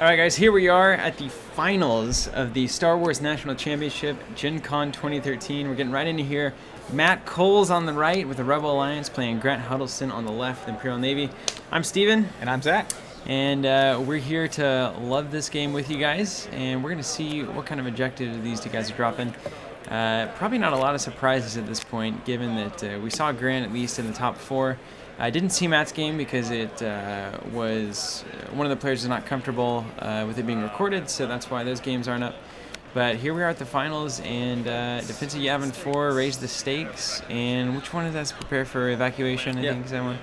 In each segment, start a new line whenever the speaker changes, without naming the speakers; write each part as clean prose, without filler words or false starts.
All right, guys, here we are at the finals of the Star Wars National Championship, Gen Con 2013. We're getting right into here. Matt Coles on the right with the Rebel Alliance, playing Grant Huddleston on the left, the Imperial Navy. I'm Steven.
And I'm Zach.
And we're here to love this game with you guys, and we're going to see what kind of objectives these two guys are dropping. Probably not a lot of surprises at this point, given that we saw Grant at least in the top 4. I didn't see Matt's game because it was one of the players was not comfortable with it being recorded, so that's why those games aren't up. But here we are at the finals, and Defensive Yavin 4 raised the stakes. And which one is that? Prepare for evacuation, I think is that one.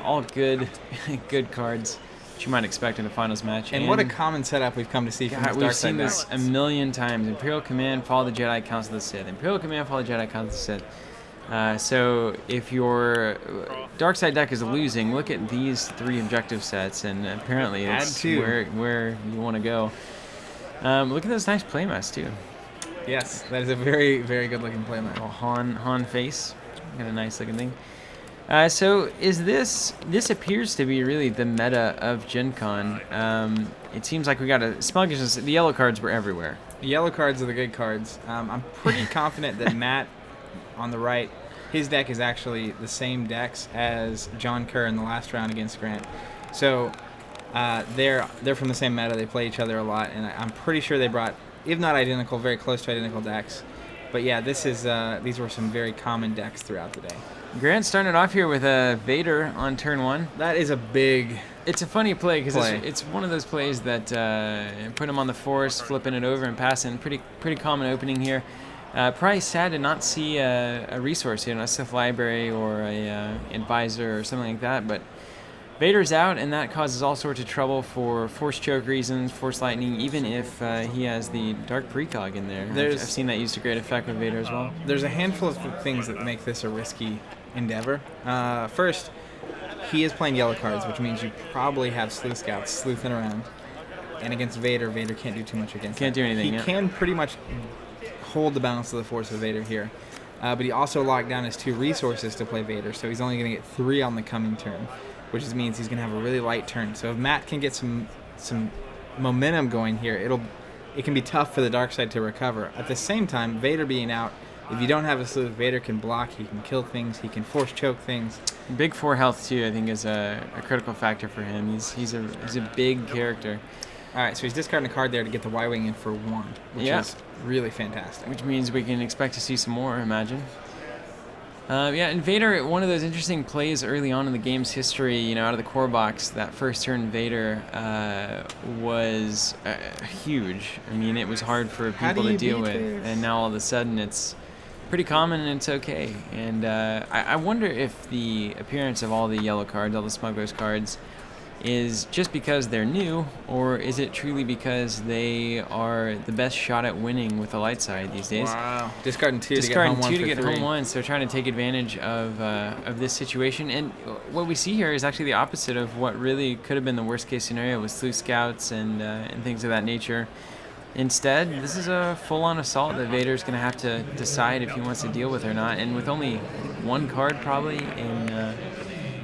All good, good cards that you might expect in a finals match.
And what a common setup we've come to see from this
we've seen this
deck.
a million times. Imperial Command, follow the Jedi, Council of the Sith. Imperial Command, follow the Jedi, Council of the Sith. So if your dark side deck is losing, look at these 3 objective sets, and apparently it's where you want to go. Look at those nice playmats too.
Yes, that is a very, very good looking playmat.
Oh, Han face, got a nice looking thing. So is this appears to be really the meta of Gen Con. It seems like we got a Smuggish. The yellow cards were everywhere.
The yellow cards are the good cards. I'm pretty confident that Matt on the right, his deck is actually the same decks as John Kerr in the last round against Grant. So they're from the same meta. They play each other a lot, and I'm pretty sure they brought, if not identical, very close to identical decks. But yeah, these were some very common decks throughout the day.
Grant started off here with a Vader on turn 1.
That is a big.
It's a funny play because it's one of those plays that put him on the force, flipping it over and passing. Pretty common opening here. Probably sad to not see a resource here, a Sith Library or a advisor or something like that. But Vader's out, and that causes all sorts of trouble for Force Choke reasons, Force Lightning, even if he has the Dark Precog in there. I've seen that used to great effect with Vader as well.
There's a handful of things that make this a risky endeavor. First, he is playing yellow cards, which means you probably have Sleuth Scouts sleuthing around. And against Vader can't do too much against
Can't do anything,
He can pretty much hold the balance of the Force with Vader here. But he also locked down his 2 resources to play Vader, so he's only going to get 3 on the coming turn, which means he's going to have a really light turn. So if Matt can get some momentum going here, it can be tough for the dark side to recover. At the same time, Vader being out, if you don't have a sleuth, Vader can block, he can kill things, he can force choke things.
Big 4 health too, I think, is a critical factor for him. He's a big character.
All right, so he's discarding a card there to get the Y-Wing in for 1, which is really fantastic.
Which means we can expect to see some more, I imagine. And Vader, one of those interesting plays early on in the game's history, out of the core box, that first turn Vader was huge. I mean, it was hard for people to deal with, and now all of a sudden it's pretty common and it's okay. And I wonder if the appearance of all the yellow cards, all the Smugglers cards, is just because they're new, or is it truly because they are the best shot at winning with the light side these days?
Wow. Discarding 2 to get home 1.
So trying to take advantage of this situation. And what we see here is actually the opposite of what really could have been the worst case scenario with Sleuth Scouts and things of that nature. Instead, this is a full-on assault that Vader's going to have to decide if he wants to deal with or not. And with only 1 card probably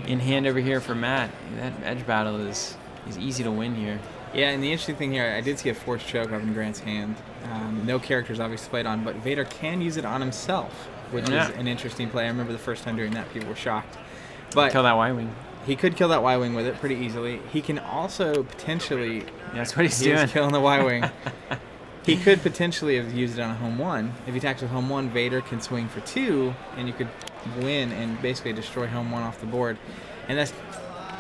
in hand over here for Matt, that edge battle is easy to win here.
Yeah, and the interesting thing here, I did see a Force Choke up in Grant's hand. No characters obviously played on, but Vader can use it on himself, which is an interesting play. I remember the first time doing that, people were shocked. But
kill that Y-Wing.
He could kill that Y-Wing with it pretty easily. He can also potentially...
That's what he's doing.
Killing the Y-Wing. He could potentially have used it on a home 1. If he attacks with home 1, Vader can swing for 2, and you could win and basically destroy home 1 off the board. And that's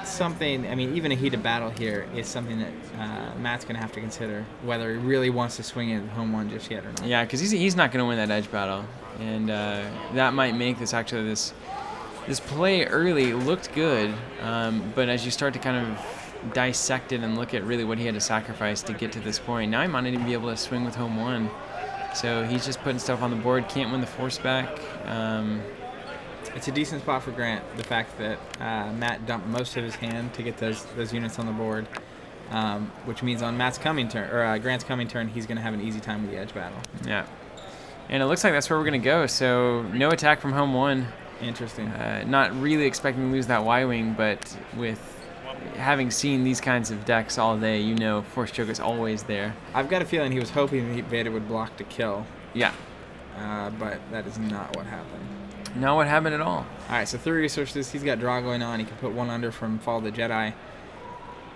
something, I mean, even a heated battle here is something that Matt's going to have to consider, whether he really wants to swing it home 1 just yet or not.
Yeah, because he's not going to win that edge battle. And that might make this play early looked good, but as you start to kind of dissect it and look at really what he had to sacrifice to get to this point, now he might not even be able to swing with home 1. So he's just putting stuff on the board, can't win the Force back.
It's a decent spot for Grant, the fact that Matt dumped most of his hand to get those units on the board, which means on Grant's coming turn, he's going to have an easy time with the edge battle.
Yeah. And it looks like that's where we're going to go. So no attack from home 1.
Interesting.
Not really expecting to lose that Y-Wing, but with having seen these kinds of decks all day, you know Force Choke is always there.
I've got a feeling he was hoping that Vader would block to kill.
Yeah.
But that is not what happened.
Not what happened at all.
All right, so 3 resources. He's got draw going on. He can put 1 under from Fall of the Jedi.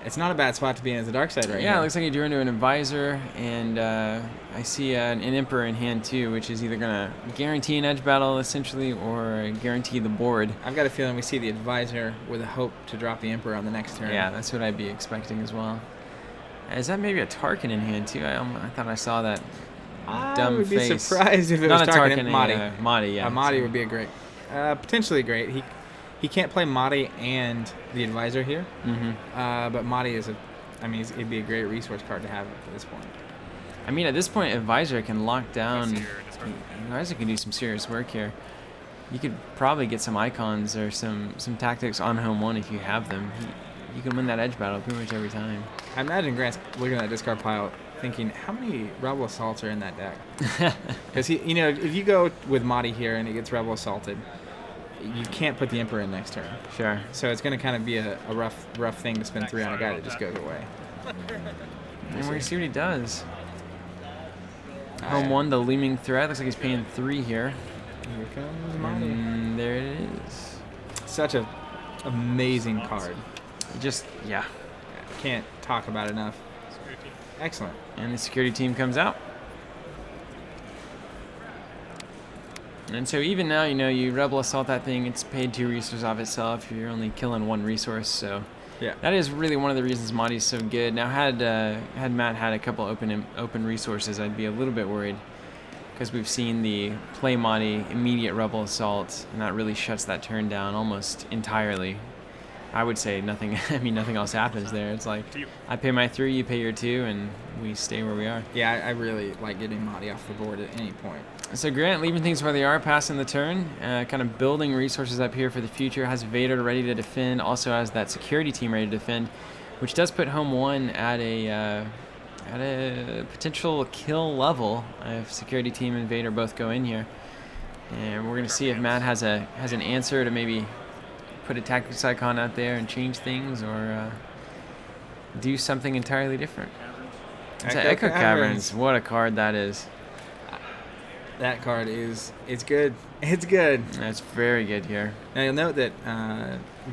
It's not a bad spot to be in as a dark side right
Yeah,
here.
it looks like he drew into an Advisor, and I see an Emperor in hand too, which is either going to guarantee an edge battle essentially or guarantee the board.
I've got a feeling we see the Advisor with a hope to drop the Emperor on the next turn.
Yeah, that's what I'd be expecting as well. Is that maybe a Tarkin in hand too? I thought I saw that dumb
I would be
face.
surprised if it
Not
was
a
Tarkin.
Tarkin,
Mahdi.
Mahdi, yeah.
Mahdi would be a great, potentially great. He can't play Mahdi and the Advisor here, but Mahdi is it'd be a great resource card to have at this point.
I mean, at this point, Advisor can lock down. Advisor can do some serious work here. You could probably get some icons or some tactics on home one if you have them. You can win that edge battle pretty much every time.
I imagine Grant's looking at that discard pile thinking, how many Rebel Assaults are in that deck? Because if you go with Mahdi here and it gets Rebel Assaulted, you can't put the Emperor in next turn.
Sure.
So it's going to kind of be a rough thing to spend 3 on a guy that just goes away.
And we're going to see what he does. Home one, the looming threat. Looks like he's paying 3 here.
Here comes Mahdi.
And there it is.
Such a amazing card.
Yeah.
Can't talk about it enough. Excellent.
And the security team comes out. And so even now, you Rebel Assault that thing, it's paid 2 resources off itself. You're only killing 1 resource, so
yeah,
that is really one of the reasons Mahdi's so good. Now, had Matt had a couple open resources, I'd be a little bit worried, because we've seen the play Mahdi, immediate Rebel Assault, and that really shuts that turn down almost entirely. I would say nothing else happens there. It's like, I pay my 3, you pay your 2, and we stay where we are.
Yeah, I really like getting Mahdi off the board at any point.
So Grant leaving things where they are, passing the turn, kind of building resources up here for the future, has Vader ready to defend, also has that security team ready to defend, which does put home one at a potential kill level if security team and Vader both go in here. And we're going to see if Matt has an answer to maybe put a tactics icon out there and change things, or do something entirely different. Echo Caverns, what a card that is.
That card it's good. It's good.
That's very good here.
Now you'll note that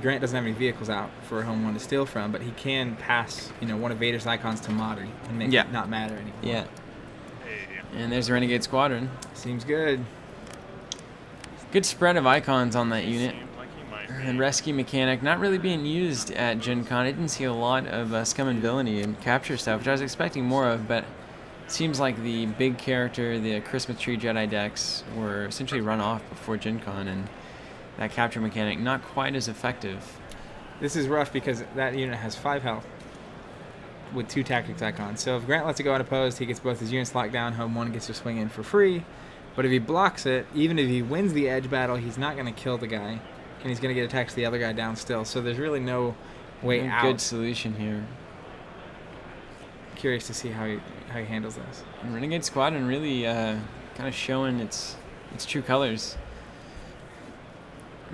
Grant doesn't have any vehicles out for home one to steal from, but he can pass one of Vader's icons to Mahdi and make it not matter anymore.
Yeah. And there's the Renegade Squadron.
Seems good.
Good spread of icons on that unit. And Rescue Mechanic not really being used at Gen Con. I didn't see a lot of Scum and Villainy and capture stuff, which I was expecting more of, but it seems like the big character, the Christmas Tree Jedi decks, were essentially run off before Gen Con, and that capture mechanic not quite as effective.
This is rough because that unit has 5 health with 2 tactics icons. So if Grant lets it go unopposed, he gets both his units locked down. Home one gets to swing in for free. But if he blocks it, even if he wins the edge battle, he's not going to kill the guy, and he's going to get attacked to the other guy down still. So there's really no way out.
Good solution here.
Curious to see how he handles this.
And Renegade Squadron really kind of showing its true colors.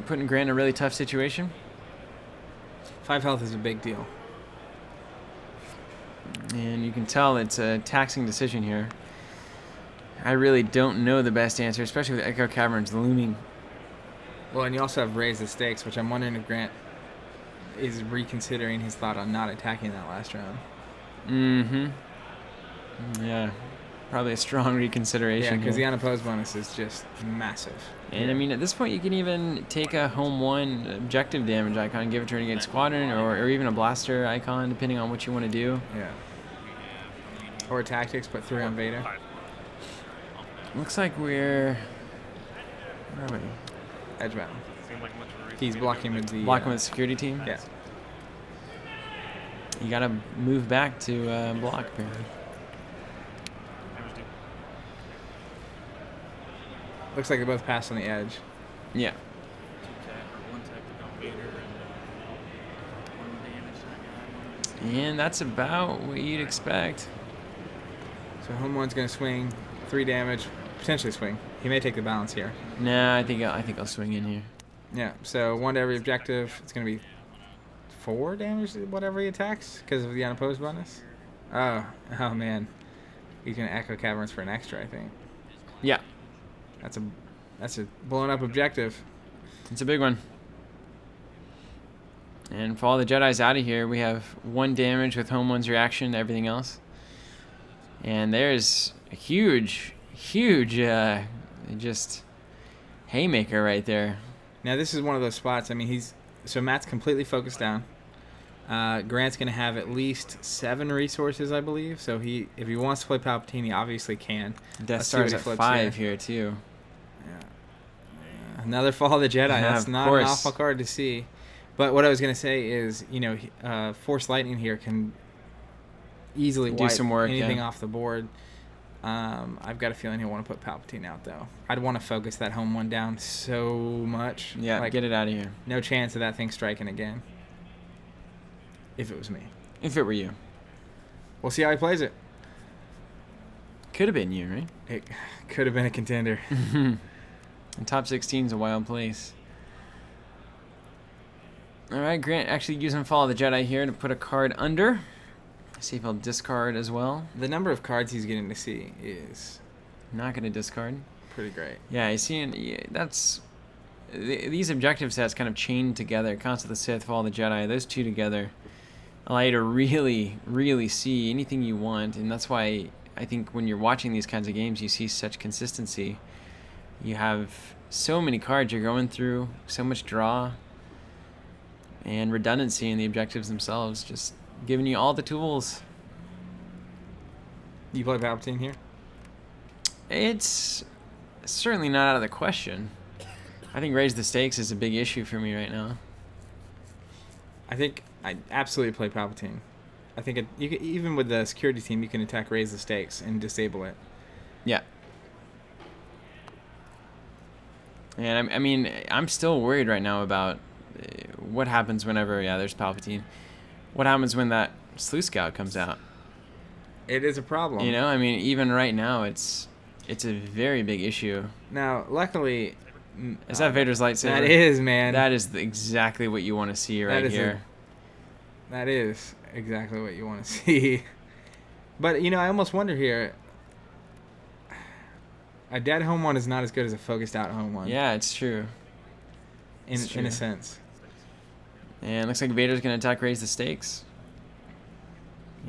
Putting Grant in a really tough situation.
5 health is a big deal.
And you can tell it's a taxing decision here. I really don't know the best answer, especially with Echo Caverns looming.
Well, and you also have Raise the Stakes, which I'm wondering if Grant is reconsidering his thought on not attacking that last round.
Yeah, probably a strong reconsideration.
Yeah, because the
here.
unopposed bonus is just massive.
And I mean, at this point, you can even take a home one objective damage icon and give it to Renegade Squadron, or even a blaster icon, depending on what you want to do.
Yeah. Or tactics, put 3 on Vader.
Looks like where are we?
Edge battle. He's blocking with the...
Blocking with the security team?
Yeah.
You gotta move back to block, apparently.
Looks like they both passed on the edge.
Yeah. And that's about what you'd expect.
So home one's going to swing 3 damage, potentially swing. He may take the balance here.
Nah, I think I'll swing in here.
Yeah, so 1 to every objective. It's going to be 4 damage to whatever he attacks because of the unopposed bonus. Oh man. He's going to Echo Caverns for an extra, I think.
Yeah.
That's a blown up objective.
It's a big one. And for all the Jedi's out of here, we have 1 damage with Home One's reaction to everything else. And there's a huge, just haymaker right there.
Now this is one of those spots. I mean, so Matt's completely focused down. Grant's going to have at least 7 resources, I believe. So if he wants to play Palpatine, he obviously can.
Death Star's at 5 here too.
Yeah. Another Fall of the Jedi. That's not an awful card to see. But what I was going to say is, Force Lightning here can easily wipe
some work,
anything off the board. I've got a feeling he'll want to put Palpatine out, though. I'd want to focus that Home One down so much.
Yeah, get it out of here.
No chance of that thing striking again. If it was me.
If it were you.
We'll see how he plays it.
Could have been you, right?
It could have been a contender.
And top 16 is a wild place. All right, Grant actually using Fall of the Jedi here to put a card under. See if he'll discard as well.
The number of cards he's getting to see is
not going to discard.
Pretty great.
Yeah, he's seeing that's these objective sets kind of chained together. Council of the Sith, Fall of the Jedi, those two together allow you to really see anything you want, and that's why I think when you're watching these kinds of games, you see such consistency. You have so many cards you're going through, so much draw, and redundancy in the objectives themselves, just giving you all the tools.
You play Palpatine here?
It's certainly not out of the question. I think raise the stakes is a big issue for me right now.
I think I'd absolutely play Palpatine. I think you can, even with the security team, you can attack raise the stakes and disable it.
Yeah. And I mean, I'm still worried right now about what happens whenever, there's Palpatine. What happens when that Sleuth Scout comes out?
It is a problem.
I mean, even right now, it's a very big issue.
Now, luckily...
Is that Vader's lightsaber?
That is, man.
That is exactly what you want to see right here.
That is exactly what you want to see. But, I almost wonder here... A dead Home One is not as good as a focused out Home One.
Yeah, it's true.
In a sense.
And looks like Vader's going to attack raise the stakes.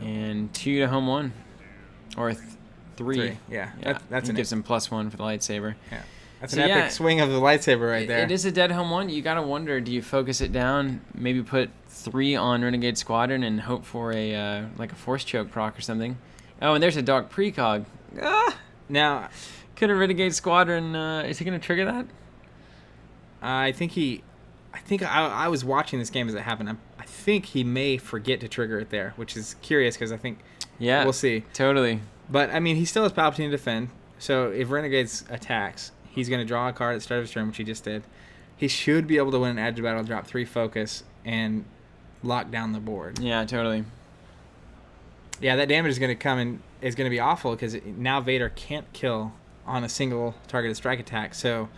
And 2 to Home One. Or 3.
Yeah.
That gives him +1 for the lightsaber.
Yeah. That's an epic swing of the lightsaber right there.
It is a dead Home One. You got to wonder, do you focus it down, maybe put 3 on Renegade Squadron and hope for a Force Choke proc or something? Oh, and there's a Dark Precog.
Now...
Could a Renegade Squadron, is he going to trigger that?
I was watching this game as it happened. I think he may forget to trigger it there, which is curious because I think we'll see.
Totally.
But, I mean, he still has Palpatine to defend. So if Renegades attacks, he's going to draw a card at the start of his turn, which he just did. He should be able to win an edge battle, drop 3 focus, and lock down the board.
Yeah, totally.
Yeah, that damage is going to come and is going to be awful because now Vader can't kill on a single targeted strike attack, so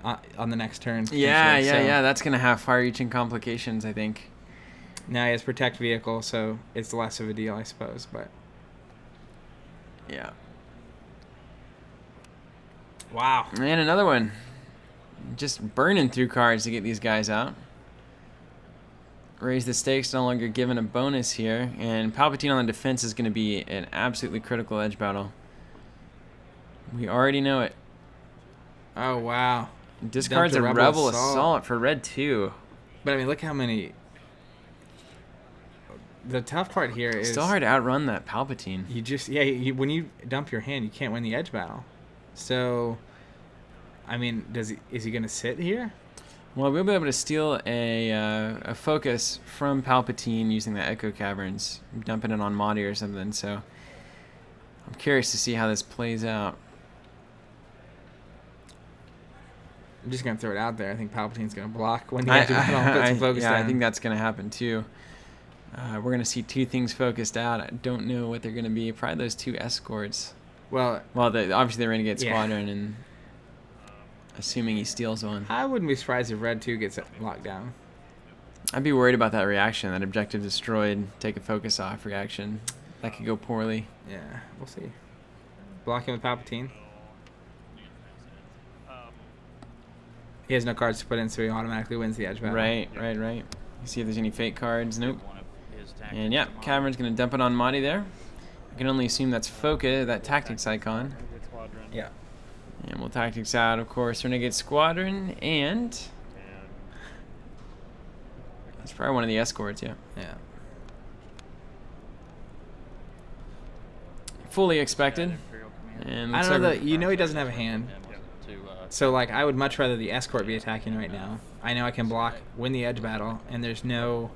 on the next turn.
Yeah, that's going to have far-reaching complications, I think.
Now he has Protect Vehicle, so it's less of a deal, I suppose, but...
Yeah.
Wow.
And another one. Just burning through cards to get these guys out. Raise the stakes, no longer given a bonus here, and Palpatine on the defense is going to be an absolutely critical edge battle. We already know it.
Oh, wow.
Discards a Rebel Assault for red 2.
But, I mean, look how many... The tough part here is...
Still hard to outrun that Palpatine.
You just... Yeah, when you dump your hand, you can't win the edge battle. So, I mean, is he going to sit here?
Well, we'll be able to steal a focus from Palpatine using the Echo Caverns, dumping it on Mahdi or something, so... I'm curious to see how this plays out.
I'm just going to throw it out there. I think Palpatine's going to block when the edge battle puts a focus down.
I think that's going to happen too. We're going to see 2 things focused out. I don't know what they're going to be. Probably those 2 escorts.
Well,
obviously the Renegade Squadron, and assuming he steals one.
I wouldn't be surprised if Red 2 gets locked down.
I'd be worried about that reaction, that objective destroyed, take a focus off reaction. That could go poorly.
Yeah, we'll see. Blocking with Palpatine. He has no cards to put in, so he automatically wins the edge battle.
Right. You see if there's any fake cards. Nope. And yeah, Cavern's going to dump it on Madi there. I can only assume that's Foca, that tactics icon.
Yeah.
And we'll tactics out, of course, Renegade Squadron, and it's probably one of the escorts, yeah.
Yeah.
Fully expected. And
I don't know, you know he doesn't have a hand. So, like, I would much rather the escort be attacking right now. I know I can block, win the edge battle, and there's no,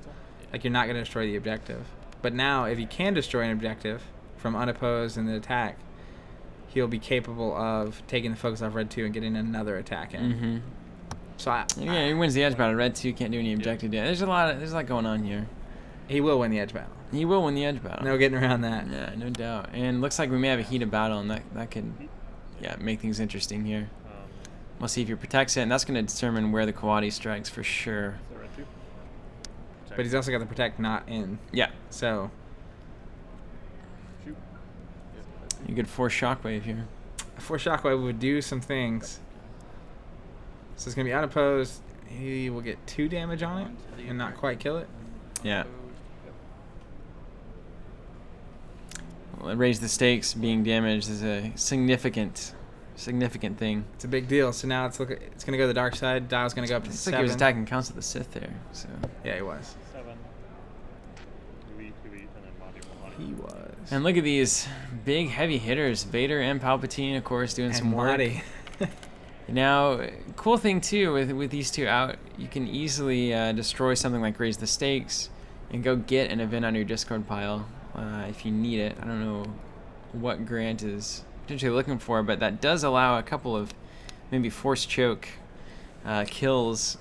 like, you're not going to destroy the objective. But now, if he can destroy an objective from unopposed in the attack, he'll be capable of taking the focus off Red 2 and getting another attack in.
Mm-hmm.
So
he wins the edge battle. Red 2 can't do any objective damage. There's a lot going on here.
He will win the edge battle.
He will win the edge battle.
No getting around that.
Yeah, no doubt. And looks like we may have a heated battle, and that could, make things interesting here. We'll see if he protects it, and that's going to determine where the Kawadi strikes for sure.
But he's also got the protect not in.
Yeah.
So
you could force shockwave here.
A force shockwave would do some things. So it's going to be unopposed. He will get 2 damage on it and not quite kill it.
Yeah. Well, raise the stakes. Being damaged is a significant thing.
It's a big deal. So now it's going to go to the dark side. Dial's going to go up to
It's
7.
like he was attacking Council of the Sith there. So
Yeah, he was.
7. And then Madi.
He was.
And look at these big heavy hitters. Vader and Palpatine, of course, doing some work.
Madi.
Now, cool thing too with these two out, you can easily destroy something like raise the stakes and go get an event on your discard pile if you need it. I don't know what Grant is potentially looking for, but that does allow a couple of maybe force choke kills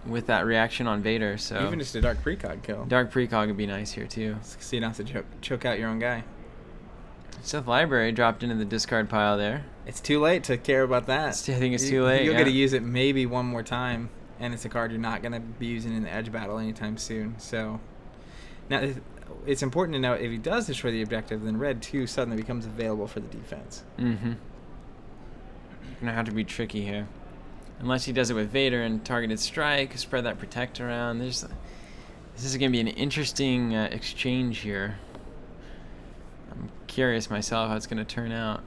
with that reaction on Vader. So
Even just a dark precog kill.
dark precog would be nice here too.
So you don't have to choke out your own guy.
Sith Library dropped into the discard pile there.
It's too late to care about that.
I think it's too late.
You'll
Yeah.
get to use it maybe one more time, and it's a card you're not going to be using in the edge battle anytime soon. So now it's important to note, if he does destroy the objective, then Red 2 suddenly becomes available for the defense.
Mm-hmm. Gonna have to be tricky here. Unless he does it with Vader and targeted strike, spread that protect around. This is gonna be an interesting exchange here. I'm curious myself how it's gonna turn out.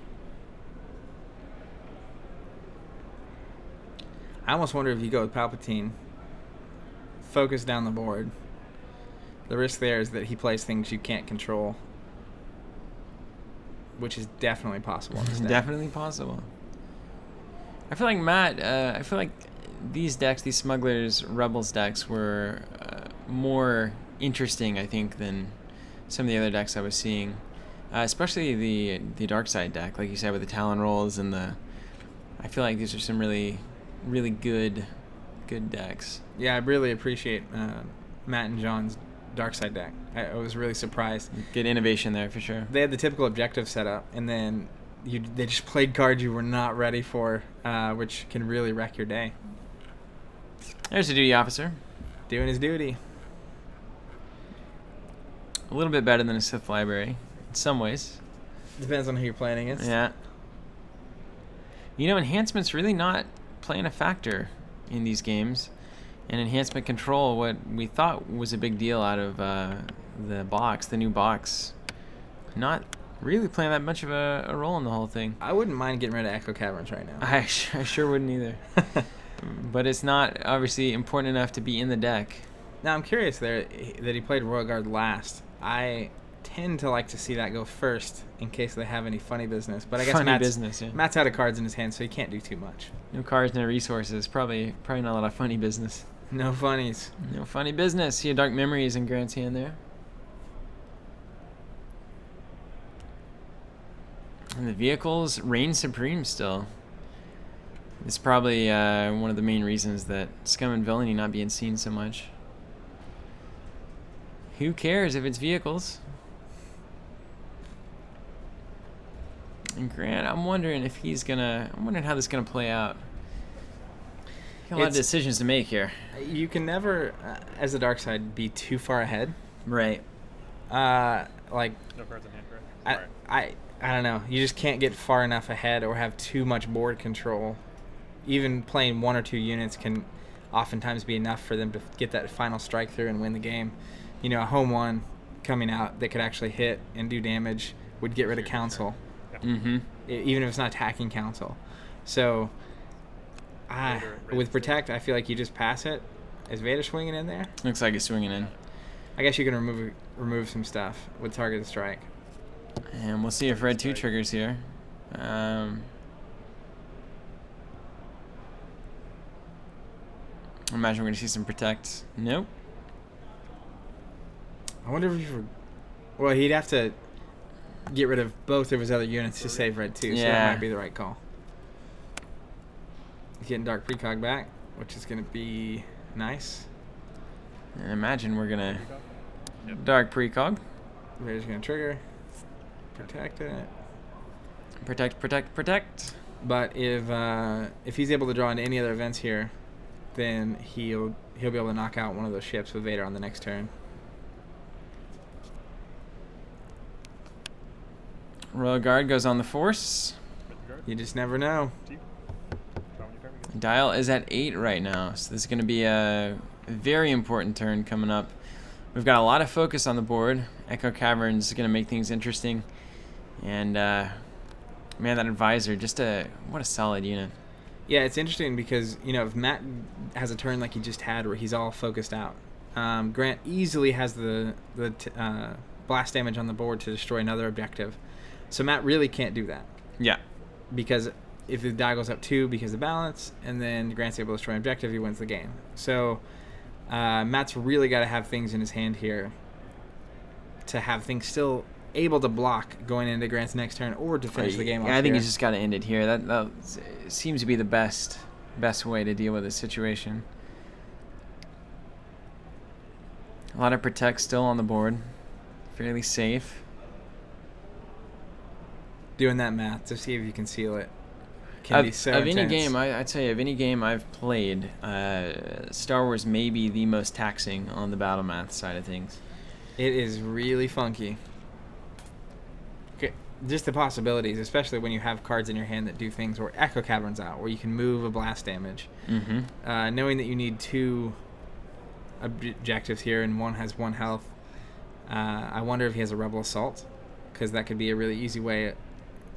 I almost wonder if you go with Palpatine, focus down the board. The risk there is that he plays things you can't control, which is definitely possible. In this deck.
Definitely possible. I feel like I feel like these decks, these Smugglers Rebels decks, were more interesting, I think, than some of the other decks I was seeing. Especially the Dark Side deck, like you said, with the Talon Rolls and I feel like these are some really good decks.
Yeah, I really appreciate Matt and John's Dark Side deck. I was really surprised.
Good innovation there for sure.
They had the typical objective setup, and then they just played cards you were not ready for, which can really wreck your day.
There's the duty officer.
Doing his duty.
A little bit better than a Sith Library in some ways.
Depends on who you're playing against.
Yeah. You know, enhancement's really not playing a factor in these games. And enhancement control, what we thought was a big deal out of the new box, not really playing that much of a role in the whole thing.
I wouldn't mind getting rid of Echo Caverns right now.
I sure wouldn't either. But it's not obviously important enough to be in the deck.
Now, I'm curious there that he played Royal Guard last. I tend to like to see that go first in case they have any funny business. But I guess Matt's out of cards in his hand, so he can't do too much.
No cards, no resources. Probably not a lot of funny business.
No funnies.
No funny business. See a Dark Memories in Grant's hand there. And the vehicles reign supreme still. It's probably one of the main reasons that Scum and Villainy not being seen so much. Who cares if it's vehicles? And Grant, I'm wondering how this is gonna play out. A lot of decisions to make here.
You can never, as the dark side, be too far ahead.
Right.
Like,
No cards in hand, correct?
I don't know. You just can't get far enough ahead or have too much board control. Even playing 1 or 2 units can oftentimes be enough for them to get that final strike through and win the game. You know, a home one coming out that could actually hit and do damage would get rid of council.
Mm-hmm.
Even if it's not attacking council. So, with protect, I feel like you just pass it. Is Vader swinging in there?
Looks like he's swinging in.
I guess you can remove some stuff with targeted strike.
And we'll see if red 2 triggers here. I imagine we're going to see some protect. Nope.
I wonder if well, he'd have to get rid of both of his other units to save red 2, so that might be the right call. He's getting dark precog back, which is going to be nice.
And imagine we're going to dark precog.
Vader's going to trigger. Protect it.
Protect, protect, protect.
But if he's able to draw into any other events here, then he'll be able to knock out one of those ships with Vader on the next turn.
Royal Guard goes on the force.
You just never know.
Dial is at 8 right now, so this is going to be a very important turn coming up. We've got a lot of focus on the board. Echo Caverns is going to make things interesting. And, man, that advisor, what a solid unit.
Yeah, it's interesting because, you know, if Matt has a turn like he just had where he's all focused out, Grant easily has the blast damage on the board to destroy another objective. So Matt really can't do that.
Yeah.
Because if the die goes up 2 because of balance, and then Grant's able to destroy an objective, he wins the game. So Matt's really got to have things in his hand here to have things still able to block going into Grant's next turn or to finish the game off.
Yeah, I think
here.
he's just got to end it here. That seems to be the best way to deal with this situation. A lot of protect still on the board. Fairly safe.
Doing that math to see if you can seal it can be so intense.
Any game, I tell you, of any game I've played, Star Wars may be the most taxing on the battle math side of things.
It is really funky. Okay, just the possibilities, especially when you have cards in your hand that do things, or Echo Caverns out, where you can move a blast damage.
Mm-hmm.
Knowing that you need 2 objectives here and one has 1 health, I wonder if he has a Rebel Assault, because that could be a really easy way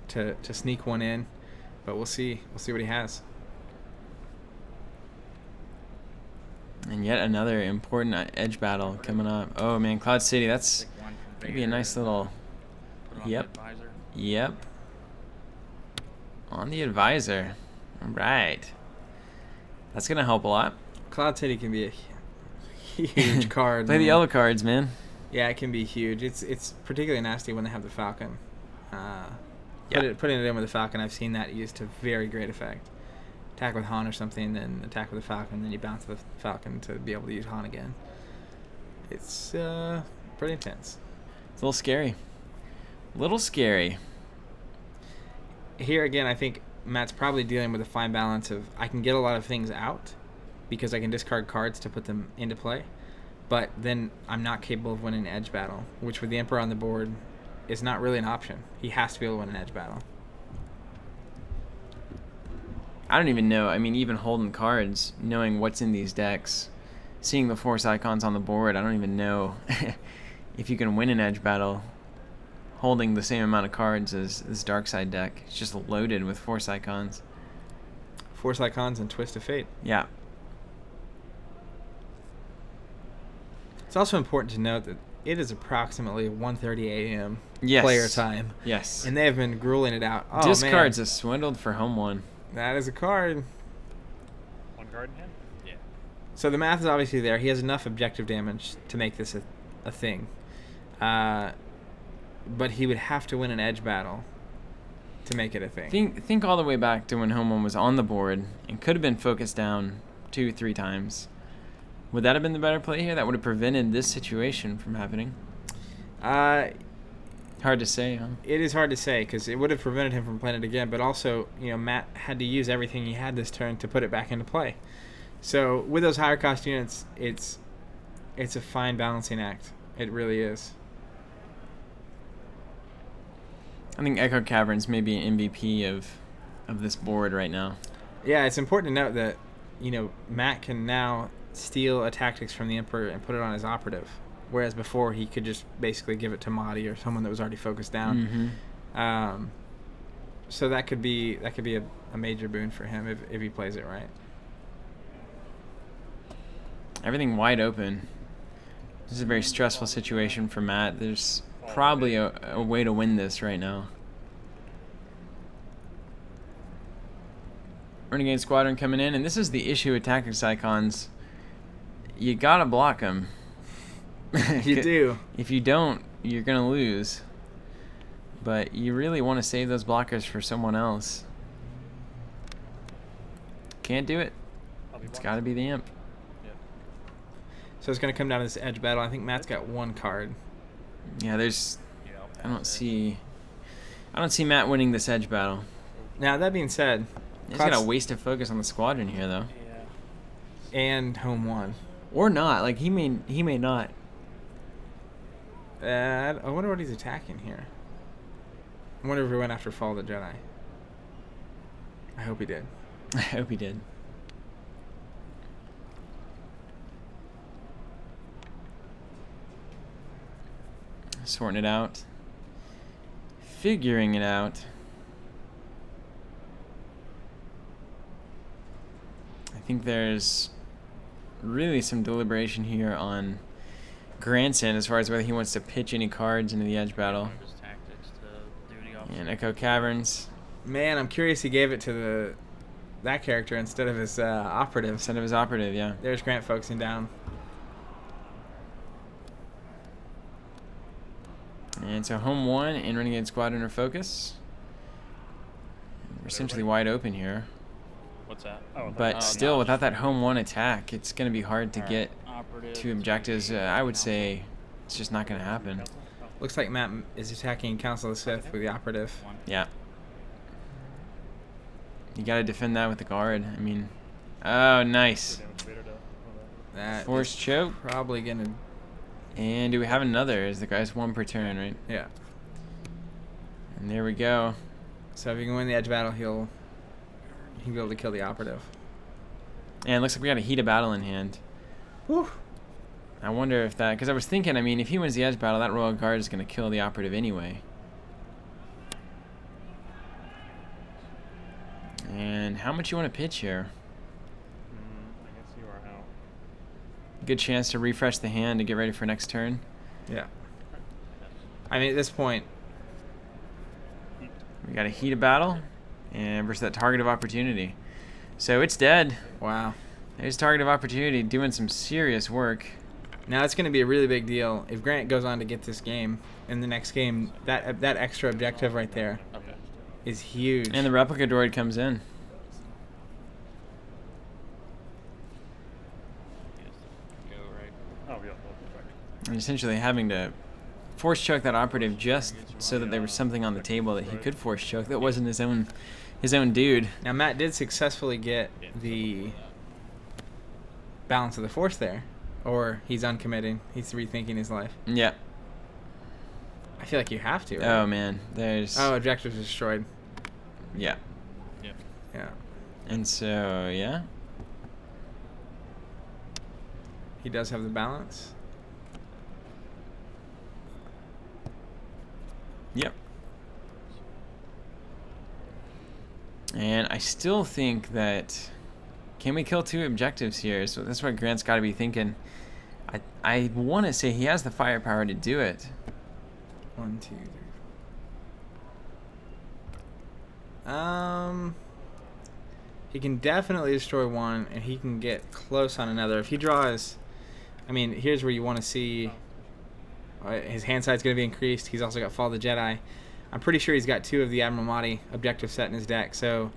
to sneak one in. But we'll see. We'll see what he has.
And yet another important edge battle coming up. Oh man, Cloud City. That's maybe a nice little. Yep. On the advisor. All right. That's gonna help a lot.
Cloud City can be a huge card.
Play the yellow cards, man.
Yeah, it can be huge. It's particularly nasty when they have the Falcon. Putting it in with the Falcon, I've seen that used to very great effect. Attack with Han or something, then attack with the Falcon, then you bounce the Falcon to be able to use Han again. It's pretty intense.
It's a little scary.
Here again, I think Matt's probably dealing with a fine balance of I can get a lot of things out because I can discard cards to put them into play, but then I'm not capable of winning an edge battle, which with the Emperor on the board is not really an option. He has to be able to win an edge battle.
I don't even know. I mean, even holding cards, knowing what's in these decks, seeing the force icons on the board, I don't even know if you can win an edge battle holding the same amount of cards as this dark side deck. It's just loaded with force icons.
Force icons and Twist of Fate.
Yeah.
It's also important to note that it is approximately 1:30 a.m.
Yes.
player time.
Yes.
And they have been grueling it out. Oh,
Discards
man.
is swindled for home one.
That is a card.
1 card in hand? Yeah.
So the math is obviously there. He has enough objective damage to make this a thing. But he would have to win an edge battle to make it a thing.
Think all the way back to when home one was on the board and could have been focused down 2-3 times. Would that have been the better play here? That would have prevented this situation from happening. Hard to say, huh?
It is hard to say because it would have prevented him from playing it again. But also, Matt had to use everything he had this turn to put it back into play. So with those higher cost units, it's a fine balancing act. It really is.
I think Echo Caverns may be an MVP of this board right now.
Yeah, it's important to note that, Matt can now steal a tactics from the Emperor and put it on his operative, whereas before he could just basically give it to Mahdi or someone that was already focused down.
Mm-hmm.
So that could be a major boon for him if he plays it right.
Everything wide open. This is a very stressful situation for Matt. There's probably a way to win this right now. Renegade Squadron coming in, and this is the issue with tactics icons. You gotta block them.
You do.
If you don't, you're gonna lose. But you really want to save those blockers for someone else. Can't do it. It's got to be the Imp.
Yeah.
So it's going to come down to this edge battle. I think Matt's got one card.
Yeah, I don't see Matt winning this edge battle.
Now, that being said,
He's got a waste of focus on the squadron here, though.
Yeah.
and home one.
Or not. Like, he may not.
I wonder what he's attacking here. I wonder if he went after Fall of the Jedi. I hope he did.
I hope he did. Sorting it out. Figuring it out. I think there's really some deliberation here on Grandson as far as whether he wants to pitch any cards into the edge battle. And Echo Caverns.
Man, I'm curious he gave it to that character instead of his operative.
Instead of his operative, yeah.
There's Grant focusing down.
And so home one and Renegade Squadron are focus. We're essentially wide open here.
What's that? Oh,
But still, without that home one attack, it's going to be hard to get two objectives. I would say it's just not going to happen.
Looks like Matt is attacking Council of the Sith with the operative.
Yeah. You got to defend that with the guard. I mean, oh, nice.
That
Force choke.
Probably going to...
And do we have another? Is the guy's one per turn, right?
Yeah.
And there we go.
So if he can win the edge battle, he'll be able to kill the operative.
And it looks like we got a heat of battle in hand.
Whew.
I wonder if that... Because I was thinking, I mean, if he wins the edge battle, that Royal Guard is going to kill the operative anyway. And how much you want to pitch here?
I guess you are out.
Good chance to refresh the hand to get ready for next turn.
Yeah. I mean, at this point...
We got a heat of battle and versus that target of opportunity. So it's dead.
Wow.
There's target of opportunity doing some serious work.
Now it's going to be a really big deal if Grant goes on to get this game. In the next game, that extra objective right there is huge.
And the replica droid comes in. And essentially having to force choke that operative just so that there was something on the table that he could force choke that wasn't his own dude.
Now Matt did successfully get the balance of the force there, or he's uncommitting. He's rethinking his life.
Yeah.
I feel like you have to. Right?
Oh man, there's.
Oh, objectives destroyed.
Yeah.
Yeah.
And so yeah.
He does have the balance.
Yep. And I still think that can we kill two objectives here? So that's what Grant's got to be thinking. I want to say he has the firepower to do it.
1, 2, 3. He can definitely destroy one, and he can get close on another. If he draws, I mean, here's where you want to see his hand side's going to be increased. He's also got Fall of the Jedi. I'm pretty sure he's got 2 of the Admiral Mahdi objective set in his deck. So,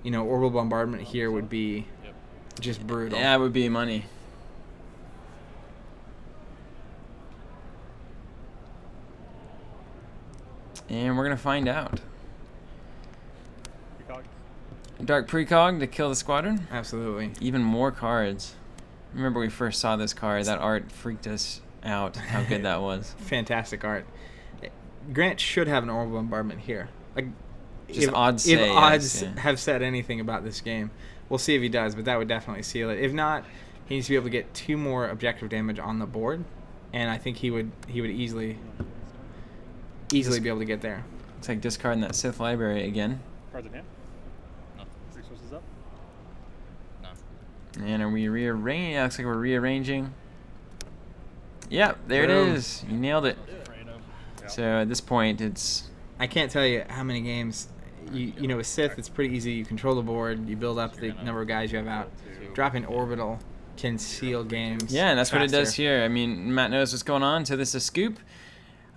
orbital bombardment here would be just brutal.
Yeah, it would be money. And we're going to find out. Dark Precog to kill the squadron.
Absolutely.
Even more cards. Remember we first saw this card. That art freaked us out. How good that was.
Fantastic art. Grant should have an orbital bombardment here. Like,
Just
if
odds
if
say
odds
yes, yeah.
have said anything about this game, we'll see if he does. But that would definitely seal it. If not, he needs to be able to get 2 more objective damage on the board, and I think he would easily be able to get there.
Looks like discarding that Sith library again.
Cards in hand.
No.
Resources up.
No.
And are we rearranging? Yeah, looks like we're rearranging. Yep, there
Boom.
it is. You nailed it.
Yeah.
So at this point, it's
I can't tell you how many games. You know, with Sith, it's pretty easy. You control the board. You build up the number of guys you have out. Dropping orbital can seal games.
yeah, and that's what it does
faster.
here. I mean, Matt knows what's going on. So this is a scoop.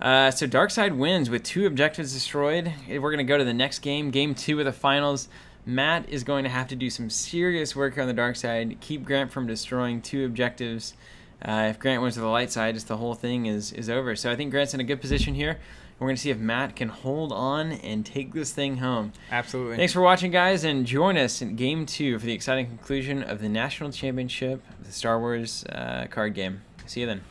So Darkside wins with 2 objectives destroyed. We're going to go to the next game, game 2 of the finals. Matt is going to have to do some serious work on the dark side, keep Grant from destroying 2 objectives. If Grant wins to the light side, just the whole thing is over. So I think Grant's in a good position here. We're going to see if Matt can hold on and take this thing home.
Absolutely.
Thanks for watching, guys, and join us in Game 2 for the exciting conclusion of the National Championship of the Star Wars card game. See you then.